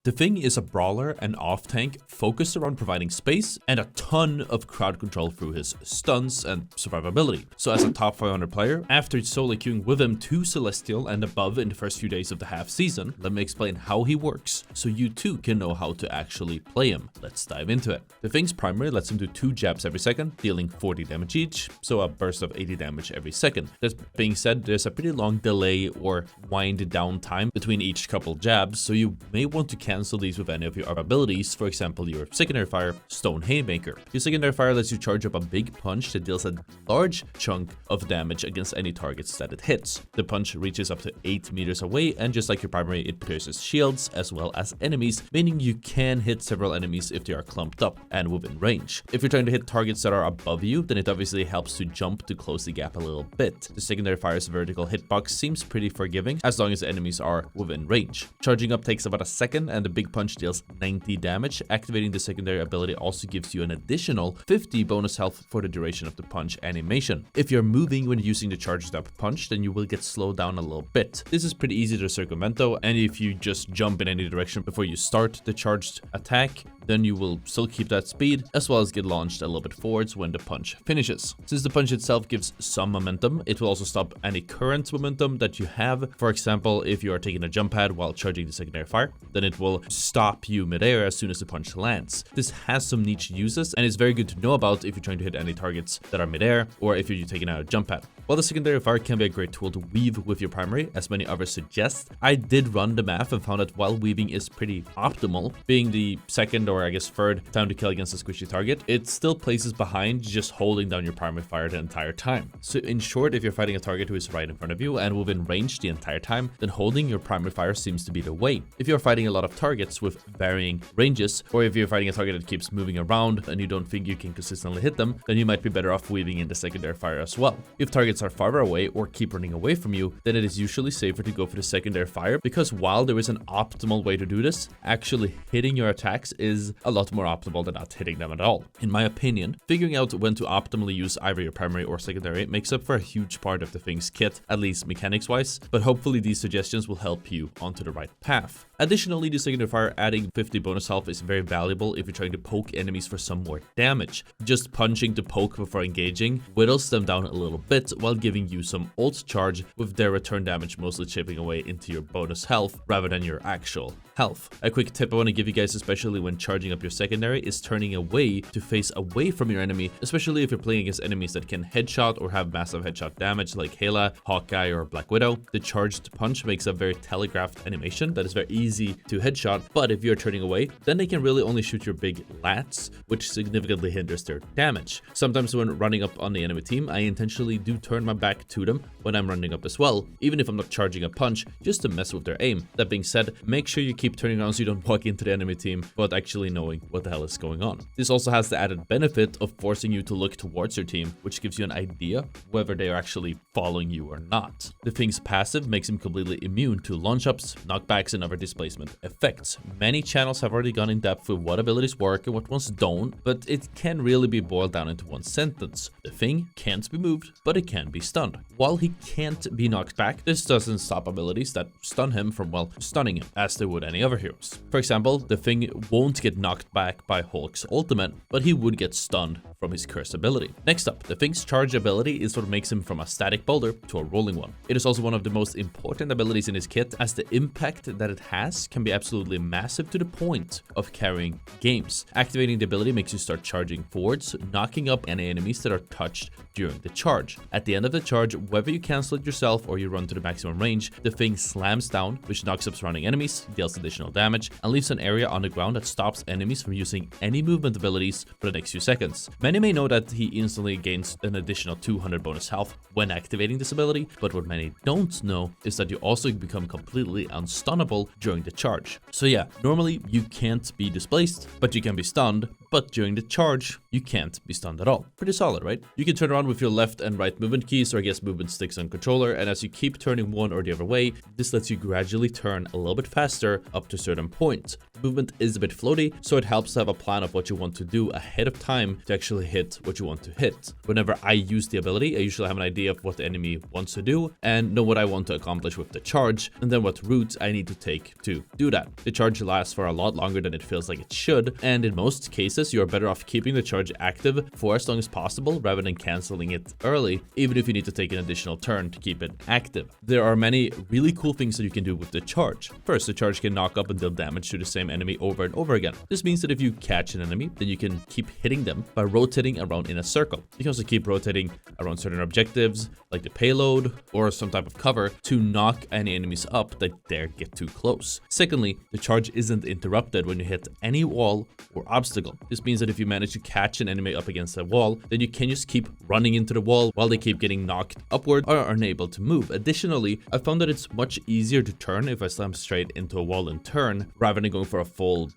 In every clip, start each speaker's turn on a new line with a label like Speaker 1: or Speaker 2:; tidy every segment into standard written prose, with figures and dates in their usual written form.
Speaker 1: The Thing is a brawler and off-tank focused around providing space and a ton of crowd control through his stunts and survivability. So as a top 500 player, after solo queuing with him to Celestial and above in the first few days of the half season, let me explain how he works so you too can know how to actually play him. Let's dive into it. The Thing's primary lets him do 2 jabs every second, dealing 40 damage each, so a burst of 80 damage every second. That being said, there's a pretty long delay or wind down time between each couple jabs, so you may want to cancel these with any of your abilities, for example your secondary fire, Stone Haymaker. Your secondary fire lets you charge up a big punch that deals a large chunk of damage against any targets that it hits. The punch reaches up to 8 meters away, and just like your primary, it pierces shields as well as enemies, meaning you can hit several enemies if they are clumped up and within range. If you're trying to hit targets that are above you, then it obviously helps to jump to close the gap a little bit. The secondary fire's vertical hitbox seems pretty forgiving as long as the enemies are within range. Charging up takes about a second, and the big punch deals 90 damage. Activating the secondary ability also gives you an additional 50 bonus health for the duration of the punch animation. If you're moving when using the charged up punch, then you will get slowed down a little bit. This is pretty easy to circumvent though, and if you just jump in any direction before you start the charged attack, then you will still keep that speed as well as get launched a little bit forwards when the punch finishes. Since the punch itself gives some momentum, it will also stop any current momentum that you have. For example, if you are taking a jump pad while charging the secondary fire, then it will stop you midair as soon as the punch lands. This has some niche uses and is very good to know about if you're trying to hit any targets that are midair or if you're taking out a jump pad. While the secondary fire can be a great tool to weave with your primary, as many others suggest, I did run the math and found that while weaving is pretty optimal, being the second or I guess third time to kill against a squishy target, it still places behind just holding down your primary fire the entire time. So in short, if you're fighting a target who is right in front of you and within range the entire time, then holding your primary fire seems to be the way. If you're fighting a lot of targets with varying ranges, or if you're fighting a target that keeps moving around and you don't think you can consistently hit them, then you might be better off weaving in the secondary fire as well. If targets are farther away or keep running away from you, then it is usually safer to go for the secondary fire, because while there is an optimal way to do this, actually hitting your attacks is a lot more optimal than not hitting them at all. In my opinion, figuring out when to optimally use either your primary or secondary makes up for a huge part of the Thing's kit, at least mechanics wise, but hopefully these suggestions will help you onto the right path. Additionally, the secondary fire adding 50 bonus health is very valuable if you're trying to poke enemies for some more damage. Just punching to poke before engaging whittles them down a little bit while giving you some ult charge, with their return damage mostly chipping away into your bonus health rather than your actual health. A quick tip I want to give you guys, especially when charging up your secondary, is turning away to face away from your enemy, especially if you're playing against enemies that can headshot or have massive headshot damage like Hela, Hawkeye, or Black Widow. The charged punch makes a very telegraphed animation that is very easy to headshot, but if you're turning away, then they can really only shoot your big lats, which significantly hinders their damage. Sometimes when running up on the enemy team, I intentionally do turn my back to them when I'm running up as well, even if I'm not charging a punch, just to mess with their aim. That being said, make sure you keep turning around so you don't walk into the enemy team but actually knowing what the hell is going on. This also has the added benefit of forcing you to look towards your team, which gives you an idea whether they are actually following you or not. The Thing's passive makes him completely immune to launch ups, knockbacks, and other displacement effects. Many channels have already gone in depth with what abilities work and what ones don't, but it can really be boiled down into one sentence. The Thing can't be moved, but it can be stunned. While he can't be knocked back, this doesn't stop abilities that stun him from, well, stunning him, as they would any other heroes. For example, the Thing won't get knocked back by Hulk's ultimate, but he would get stunned from his curse ability. Next up, the Thing's charge ability is what makes him from a static boulder to a rolling one. It is also one of the most important abilities in his kit, as the impact that it has can be absolutely massive to the point of carrying games. Activating the ability makes you start charging forwards, knocking up any enemies that are touched during the charge. At the end of the charge, whether you cancel it yourself or you run to the maximum range, the Thing slams down, which knocks up surrounding enemies, deals additional damage, and leaves an area on the ground that stops enemies from using any movement abilities for the next few seconds. Many may know that he instantly gains an additional 200 bonus health when activating this ability, but what many don't know is that you also become completely unstunnable during the charge. So yeah, normally you can't be displaced, but you can be stunned, but during the charge, you can't be stunned at all. Pretty solid, right? You can turn around with your left and right movement keys, or I guess movement sticks on controller, and as you keep turning one or the other way, this lets you gradually turn a little bit faster up to a certain point. The movement is a bit floaty, so it helps to have a plan of what you want to do ahead of time to actually hit what you want to hit. Whenever I use the ability, I usually have an idea of what the enemy wants to do and know what I want to accomplish with the charge, and then what route I need to take to do that. The charge lasts for a lot longer than it feels like it should, and in most cases, you are better off keeping the charge active for as long as possible rather than canceling it early, even if you need to take an additional turn to keep it active. There are many really cool things that you can do with the charge. First, the charge can knock up and deal damage to the same enemy over and over again. This means that if you catch an enemy, then you can keep hitting them by rotating around in a circle. You can also keep rotating around certain objectives, like the payload or some type of cover, to knock any enemies up that dare get too close. Secondly, the charge isn't interrupted when you hit any wall or obstacle. This means that if you manage to catch an enemy up against a wall, then you can just keep running into the wall while they keep getting knocked upward or are unable to move. Additionally, I found that it's much easier to turn if I slam straight into a wall and turn rather than going for a full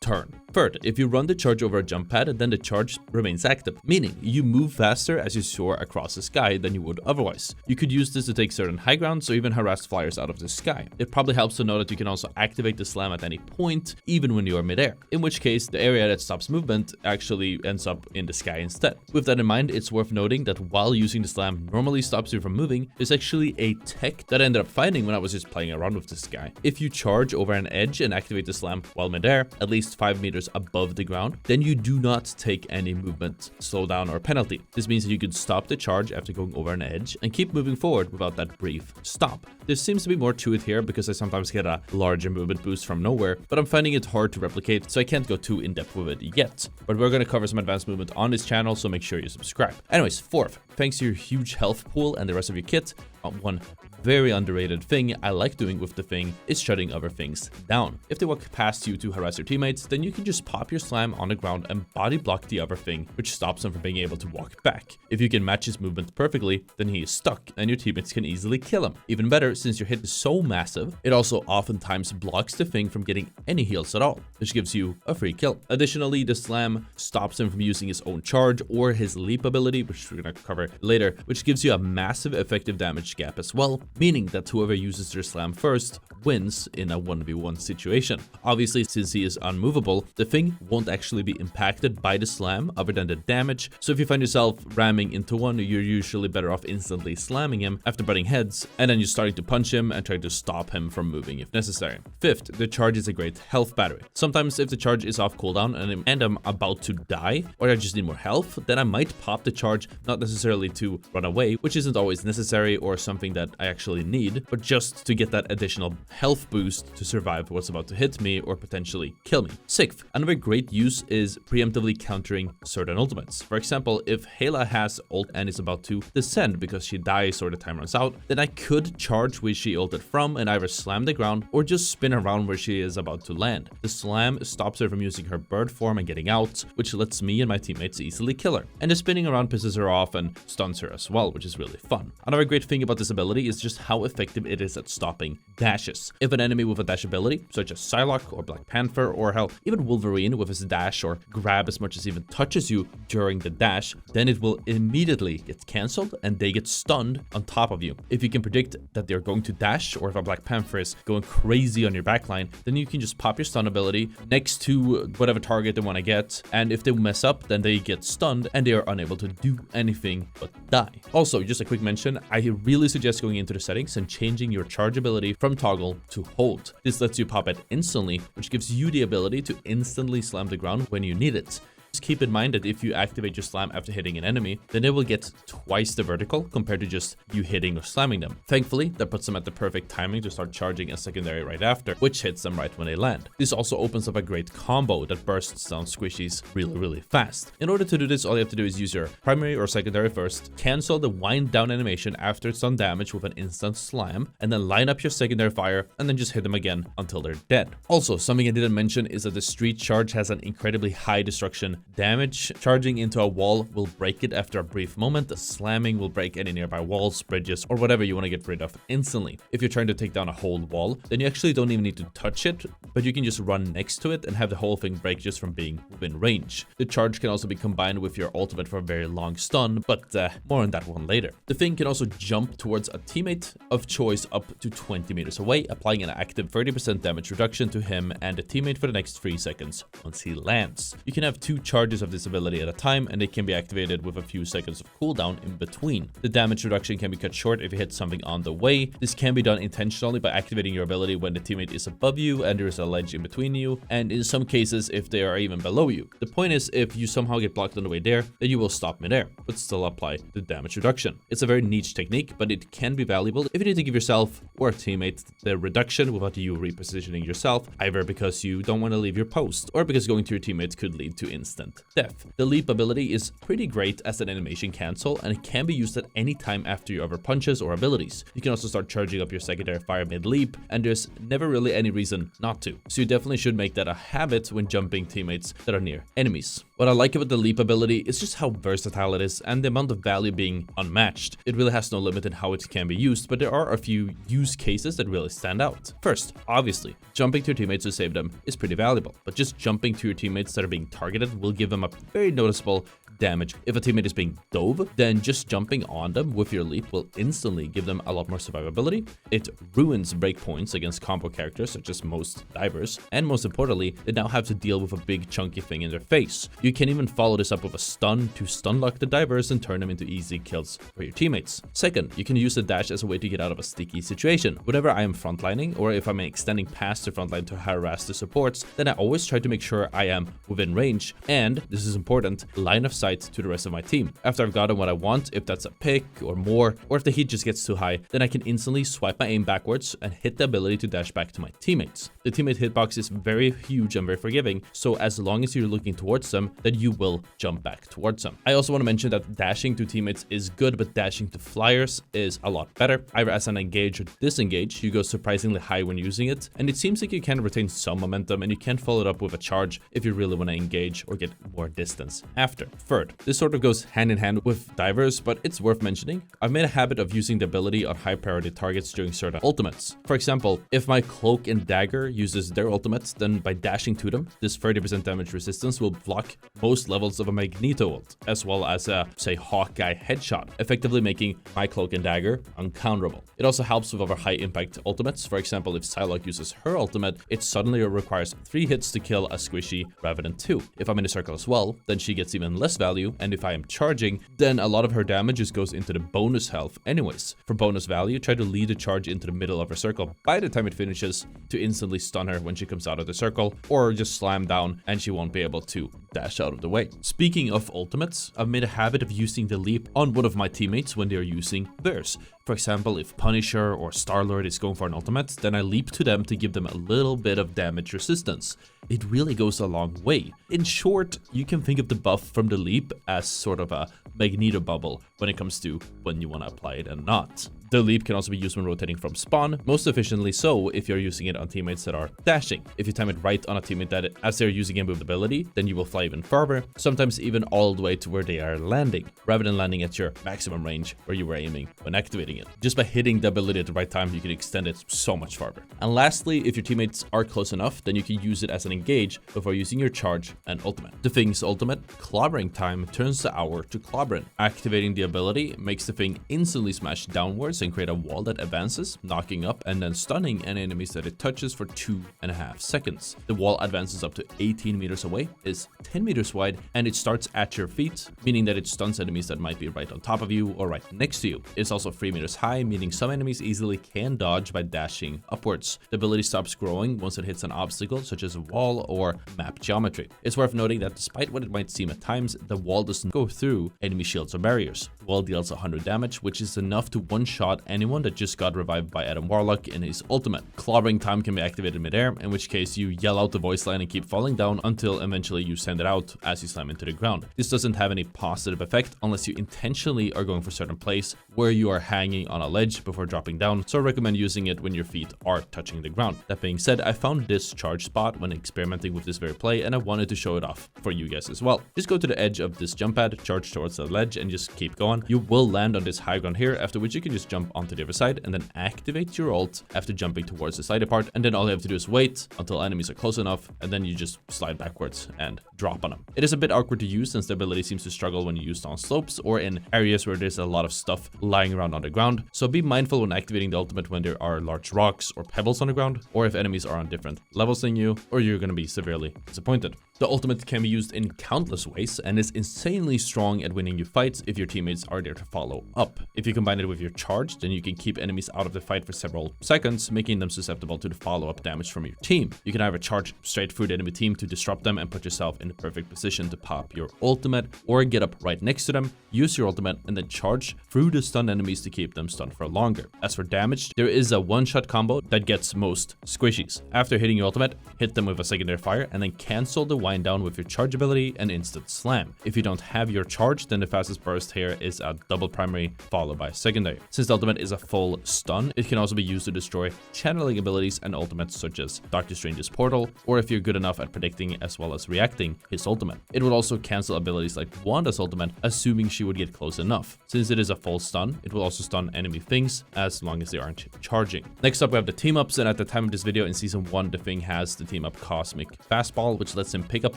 Speaker 1: turn. Third, if you run the charge over a jump pad, then the charge remains active, meaning you move faster as you soar across the sky than you would otherwise. You could use this to take certain high grounds or even harass flyers out of the sky. It probably helps to know that you can also activate the slam at any point, even when you are midair, in which case the area that stops movement actually ends up in the sky instead. With that in mind, it's worth noting that while using the slam normally stops you from moving, there's actually a tech that I ended up finding when I was just playing around with this guy. If you charge over an edge and activate the slam while midair, at least 5 meters above the ground, then you do not take any movement slowdown or penalty. This means that you can stop the charge after going over an edge and keep moving forward without that brief stop. There seems to be more to it here because I sometimes get a larger movement boost from nowhere, but I'm finding it hard to replicate, so I can't go too in depth with it yet. But we're going to cover some advanced movement on this channel, so make sure you subscribe. Anyways, fourth, thanks to your huge health pool and the rest of your kit, one very underrated thing I like doing with the thing is shutting other things down. If they walk past you to harass your teammates, then you can just pop your slam on the ground and body block the other thing, which stops him from being able to walk back. If you can match his movement perfectly, then he is stuck and your teammates can easily kill him. Even better, since your hit is so massive, it also oftentimes blocks the thing from getting any heals at all, which gives you a free kill. Additionally, the slam stops him from using his own charge or his leap ability, which we're going to cover later, which gives you a massive effective damage gap as well, meaning that whoever uses their slam first wins in a 1v1 situation. Obviously, since he is unmovable, the thing won't actually be impacted by the slam other than the damage, so if you find yourself ramming into one, you're usually better off instantly slamming him after butting heads, and then you're starting to punch him and try to stop him from moving if necessary. Fifth, the charge is a great health battery. Sometimes if the charge is off cooldown and I'm about to die, or I just need more health, then I might pop the charge, not necessarily to run away, which isn't always necessary or something that I actually need, but just to get that additional health boost to survive what's about to hit me or potentially kill me. Sixth, another great use is preemptively countering certain ultimates. For example, if Hayla has ult and is about to descend because she dies or the time runs out, then I could charge where she ulted from and either slam the ground or just spin around where she is about to land. The slam stops her from using her bird form and getting out, which lets me and my teammates easily kill her. And the spinning around pisses her off and stuns her as well, which is really fun. Another great thing about this ability is just how effective it is at stopping dashes. If an enemy with a dash ability, such as Soloq or Black Panther, or hell, even Wolverine with his dash or grab as much as even touches you during the dash, then it will immediately get cancelled and they get stunned on top of you. If you can predict that they're going to dash, or if a Black Panther is going crazy on your backline, then you can just pop your stun ability next to whatever target they want to get, and if they mess up, then they get stunned and they are unable to do anything but die. Also, just a quick mention, I really suggest going into the settings and changing your charge ability from toggle to hold. This lets you pop it instantly, which gives you the ability to instantly slam the ground when you need it. Just keep in mind that if you activate your slam after hitting an enemy, then it will get twice the vertical compared to just you hitting or slamming them. Thankfully, that puts them at the perfect timing to start charging a secondary right after, which hits them right when they land. This also opens up a great combo that bursts down squishies really fast. In order to do this, all you have to do is use your primary or secondary first, cancel the wind down animation after it's done damage with an instant slam, and then line up your secondary fire and then just hit them again until they're dead. Also, something I didn't mention is that the street charge has an incredibly high destruction damage charging into a wall will break it after a brief moment. The slamming will break any nearby walls, bridges, or whatever you want to get rid of instantly. If you're trying to take down a whole wall, then you actually don't even need to touch it, but you can just run next to it and have the whole thing break just from being within range. The charge can also be combined with your ultimate for a very long stun, but more on that one later. The thing can also jump towards a teammate of choice up to 20 meters away, applying an active 30% damage reduction to him and the teammate for the next 3 seconds once he lands. You can have 2 charges of this ability at a time, and it can be activated with a few seconds of cooldown in between. The damage reduction can be cut short if you hit something on the way. This can be done intentionally by activating your ability when the teammate is above you and there is a ledge in between you, and in some cases if they are even below you. The point is, if you somehow get blocked on the way there, then you will stop midair, but still apply the damage reduction. It's a very niche technique, but it can be valuable if you need to give yourself or a teammate the reduction without you repositioning yourself, either because you don't want to leave your post or because going to your teammates could lead to instant death. The leap ability is pretty great as an animation cancel, and it can be used at any time after your other punches or abilities. You can also start charging up your secondary fire mid-leap, and there's never really any reason not to. So you definitely should make that a habit when jumping teammates that are near enemies. What I like about the leap ability is just how versatile it is and the amount of value being unmatched. It really has no limit in how it can be used, but there are a few use cases that really stand out. First, obviously, jumping to your teammates to save them is pretty valuable, but just jumping to your teammates that are being targeted will give them a very noticeable damage. If a teammate is being dove, then just jumping on them with your leap will instantly give them a lot more survivability. It ruins breakpoints against combo characters such as most divers, and most importantly, they now have to deal with a big chunky thing in their face. You can even follow this up with a stun to stun lock the divers and turn them into easy kills for your teammates. Second, you can use the dash as a way to get out of a sticky situation. Whenever I am frontlining, or if I'm extending past the frontline to harass the supports, then I always try to make sure I am within range, and this is important, line of sight to the rest of my team. After I've gotten what I want, if that's a pick or more, or if the heat just gets too high, then I can instantly swipe my aim backwards and hit the ability to dash back to my teammates. The teammate hitbox is very huge and very forgiving, so as long as you're looking towards them, then you will jump back towards them. I also want to mention that dashing to teammates is good, but dashing to flyers is a lot better. Either as an engage or disengage, you go surprisingly high when using it, and it seems like you can retain some momentum and you can follow it up with a charge if you really want to engage or get more distance after. Third, this sort of goes hand in hand with divers, but it's worth mentioning. I've made a habit of using the ability on high priority targets during certain ultimates. For example, if my cloak and dagger uses their ultimates, then by dashing to them, this 30% damage resistance will block most levels of a Magneto ult, as well as a, say, Hawkeye headshot, effectively making my cloak and dagger uncounterable. It also helps with other high impact ultimates. For example, if soloq uses her ultimate, it suddenly requires 3 hits to kill a squishy rather than 2. If I'm in a circle as well, then she gets even less value, and if I am charging, then a lot of her damage just goes into the bonus health anyways. For bonus value, try to lead a charge into the middle of her circle by the time it finishes to instantly stun her when she comes out of the circle, or just slam down and she won't be able to dash out of the way. Speaking of ultimates, I've made a habit of using the leap on one of my teammates when they're using theirs. For example, if Punisher or Star-Lord is going for an ultimate, then I leap to them to give them a little bit of damage resistance. It really goes a long way. In short, you can think of the buff from the leap as sort of a Magneto bubble when it comes to when you want to apply it and not. The leap can also be used when rotating from spawn, most efficiently so if you're using it on teammates that are dashing. If you time it right on a teammate that as they're using a moved ability, then you will fly even farther, sometimes even all the way to where they are landing, rather than landing at your maximum range where you were aiming when activating it. Just by hitting the ability at the right time, you can extend it so much farther. And lastly, if your teammates are close enough, then you can use it as an engage before using your charge and ultimate. The Thing's ultimate, Clobbering Time, turns the hour to clobbering. Activating the ability makes the Thing instantly smash downwards and create a wall that advances, knocking up and then stunning any enemies that it touches for 2.5 seconds. The wall advances up to 18 meters away, is 10 meters wide, and it starts at your feet, meaning that it stuns enemies that might be right on top of you or right next to you. It's also 3 meters high, meaning some enemies easily can dodge by dashing upwards. The ability stops growing once it hits an obstacle such as a wall or map geometry. It's worth noting that despite what it might seem at times, the wall doesn't go through enemy shields or barriers. The wall deals 100 damage, which is enough to one-shot one-shot anyone that just got revived by Adam Warlock in his ultimate. Clobbering Time can be activated mid-air, in which case you yell out the voice line and keep falling down until eventually you send it out as you slam into the ground. This doesn't have any positive effect unless you intentionally are going for certain place where you are hanging on a ledge before dropping down, so I recommend using it when your feet are touching the ground. That being said, I found this charge spot when experimenting with this very play, and I wanted to show it off for you guys as well. Just go to the edge of this jump pad, charge towards the ledge, and just keep going. You will land on this high ground here, after which you can just jump onto the other side and then activate your ult after jumping towards the slidey part, and then all you have to do is wait until enemies are close enough, and then you just slide backwards and drop on them. It is a bit awkward to use since the ability seems to struggle when used on slopes or in areas where there's a lot of stuff lying around on the ground, so be mindful when activating the ultimate when there are large rocks or pebbles on the ground, or if enemies are on different levels than you, or you're going to be severely disappointed. The ultimate can be used in countless ways and is insanely strong at winning you fights if your teammates are there to follow up. If you combine it with your charge, then you can keep enemies out of the fight for several seconds, making them susceptible to the follow-up damage from your team. You can either charge straight through the enemy team to disrupt them and put yourself in the perfect position to pop your ultimate, or get up right next to them, use your ultimate, and then charge through the stunned enemies to keep them stunned for longer. As for damage, there is a one-shot combo that gets most squishies. After hitting your ultimate, hit them with a secondary fire, and then cancel the wind down with your charge ability and instant slam. If you don't have your charge, then the fastest burst here is a double primary followed by a secondary. Since the ultimate is a full stun, it can also be used to destroy channeling abilities and ultimates such as Doctor Strange's portal, or if you're good enough at predicting as well as reacting his ultimate. It would also cancel abilities like Wanda's ultimate, assuming she would get close enough. Since it is a full stun, it will also stun enemy things as long as they aren't charging. Next up, we have the team ups, and at the time of this video in season 1, the Thing has the team up Cosmic Fastball, which lets him pick up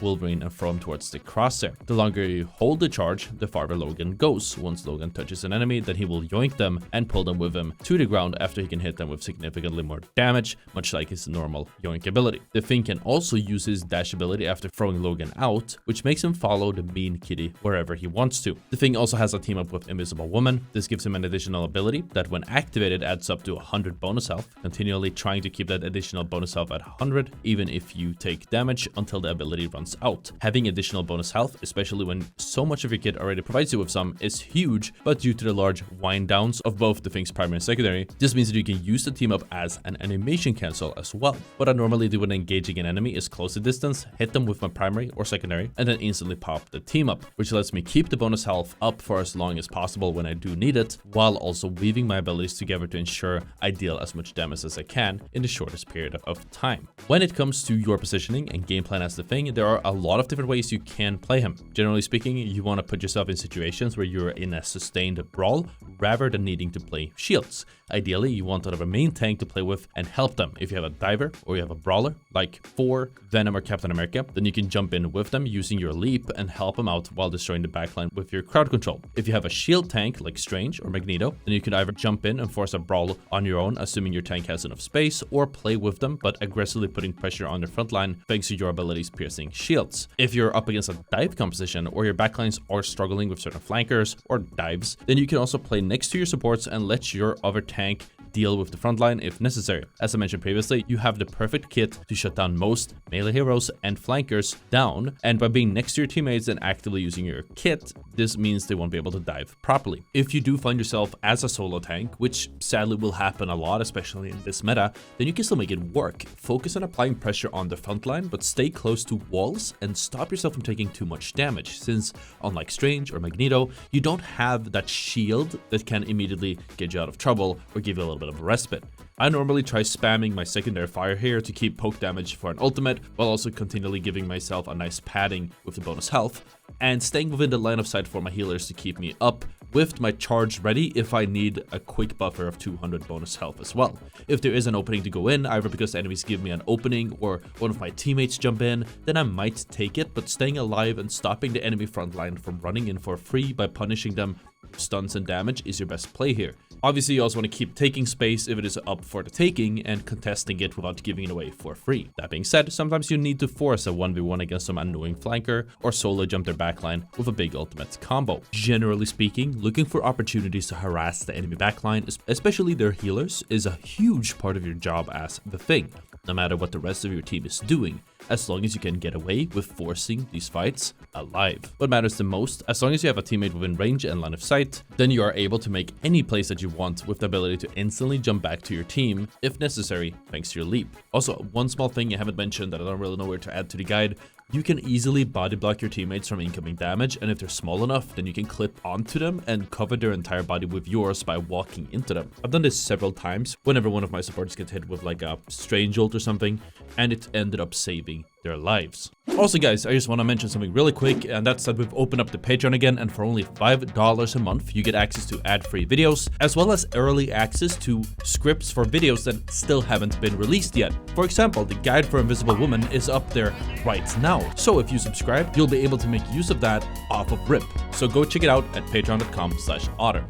Speaker 1: Wolverine and throw him towards the crosshair. The longer you hold the charge, the farther Logan goes. Once Logan touches an enemy, then he will yoink them and pull them with him to the ground after he can hit them with significantly more damage, much like his normal yoink ability. The Thing can also use his dash ability after throwing Logan out, which makes him follow the mean kitty wherever he wants to. The Thing also has a team up with Invisible Woman. This gives him an additional ability that when activated adds up to 100 bonus health, continually trying to keep that additional bonus health at 100 even if you take damage until the ability runs out. Having additional bonus health, especially when so much of your kit already provides you with some, is huge, but due to the large wind downs of both the Thing's primary and secondary, this means that you can use the team up as an animation cancel as well. What I normally do when engaging an enemy is close the distance, hit them with my primary or secondary, and then instantly pop the team up, which lets me keep the bonus health up for as long as possible when I do need it, while also weaving my abilities together to ensure I deal as much damage as I can in the shortest period of time. When it comes to your positioning and game plan as the Thing, there are a lot of different ways you can play him. Generally speaking, you want to put yourself in situations where you're in a sustained brawl rather than needing to play shields. Ideally, you want another main tank to play with and help them. If you have a diver or you have a brawler like Thor, Venom, or Captain America, then you can jump in with them using your leap and help them out while destroying the backline with your crowd control. If you have a shield tank like Strange or Magneto, then you can either jump in and force a brawl on your own, assuming your tank has enough space, or play with them but aggressively putting pressure on their front line thanks to your abilities piercing shields. If you're up against a dive composition or your backlines are struggling with certain flankers or dives, then you can also play next to your supports and let your other tank deal with the front line if necessary. As I mentioned previously, you have the perfect kit to shut down most melee heroes and flankers down, and by being next to your teammates and actively using your kit, this means they won't be able to dive properly. If you do find yourself as a solo tank, which sadly will happen a lot, especially in this meta, then you can still make it work. Focus on applying pressure on the front line, but stay close to walls and stop yourself from taking too much damage, since unlike Strange or Magneto, you don't have that shield that can immediately get you out of trouble or give you a little bit of respite. I normally try spamming my secondary fire here to keep poke damage for an ultimate, while also continually giving myself a nice padding with the bonus health, and staying within the line of sight for my healers to keep me up, with my charge ready if I need a quick buffer of 200 bonus health as well. If there is an opening to go in, either because enemies give me an opening or one of my teammates jump in, then I might take it, but staying alive and stopping the enemy front line from running in for free by punishing them stuns and damage is your best play here. Obviously, you also want to keep taking space if it is up for the taking and contesting it without giving it away for free. That being said, sometimes you need to force a 1v1 against some annoying flanker or solo jump their backline with a big ultimate combo. Generally speaking, looking for opportunities to harass the enemy backline, especially their healers, is a huge part of your job as the Thing. No matter what the rest of your team is doing, as long as you can get away with forcing these fights alive. What matters the most, as long as you have a teammate within range and line of sight, then you are able to make any plays that you want with the ability to instantly jump back to your team if necessary, thanks to your leap. Also, one small thing I haven't mentioned that I don't really know where to add to the guide: you can easily body block your teammates from incoming damage, and if they're small enough, then you can clip onto them and cover their entire body with yours by walking into them. I've done this several times whenever one of my supporters gets hit with like a strange ult or something, and it ended up saving their lives. Also guys, I just want to mention something really quick, and that's that we've opened up the Patreon again, and for only $5 a month you get access to ad-free videos, as well as early access to scripts for videos that still haven't been released yet. For example, the guide for Invisible Woman is up there right now, so if you subscribe, you'll be able to make use of that off of RIP. So go check it out at patreon.com/ottr.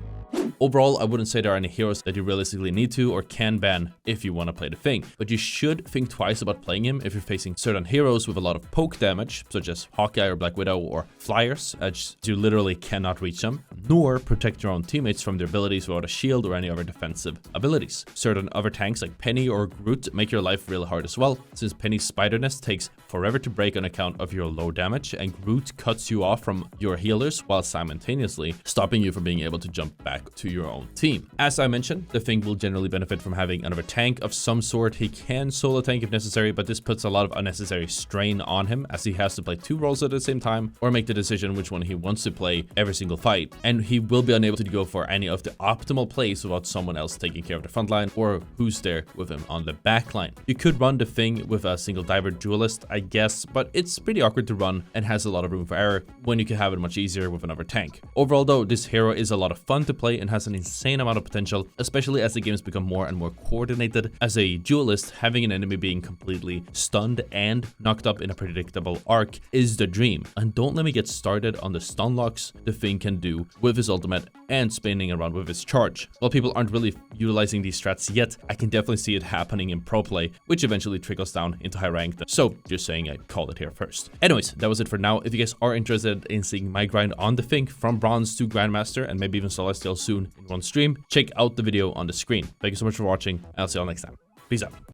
Speaker 1: Overall, I wouldn't say there are any heroes that you realistically need to or can ban if you want to play the Thing, but you should think twice about playing him if you're facing certain heroes with a lot of poke damage, such as Hawkeye or Black Widow, or flyers, as you literally cannot reach them, nor protect your own teammates from their abilities without a shield or any other defensive abilities. Certain other tanks like Penny or Groot make your life really hard as well, since Penny's spider nest takes forever to break on account of your low damage, and Groot cuts you off from your healers while simultaneously stopping you from being able to jump back to your own team. As I mentioned, the Thing will generally benefit from having another tank of some sort. He can solo tank if necessary, but this puts a lot of unnecessary strain on him, as he has to play 2 roles at the same time or make the decision which one he wants to play every single fight, and he will be unable to go for any of the optimal plays without someone else taking care of the front line or who's there with him on the back line. You could run the Thing with a single diver duelist, I guess, but it's pretty awkward to run and has a lot of room for error when you can have it much easier with another tank. Overall though, this hero is a lot of fun to play and has an insane amount of potential, especially as the games become more and more coordinated. As a duelist, having an enemy being completely stunned and knocked up in a predictable arc is the dream. And don't let me get started on the stun locks the Thing can do with his ultimate and spinning around with his charge. While people aren't really utilizing these strats yet, I can definitely see it happening in pro play, which eventually trickles down into high ranked. So just saying I called it here first. Anyways, that was it for now. If you guys are interested in seeing my grind on the Thing from Bronze to Grandmaster and maybe even Celestial soon in one stream, check out the video on the screen. Thank you so much for watching, and I'll see you all next time. Peace out.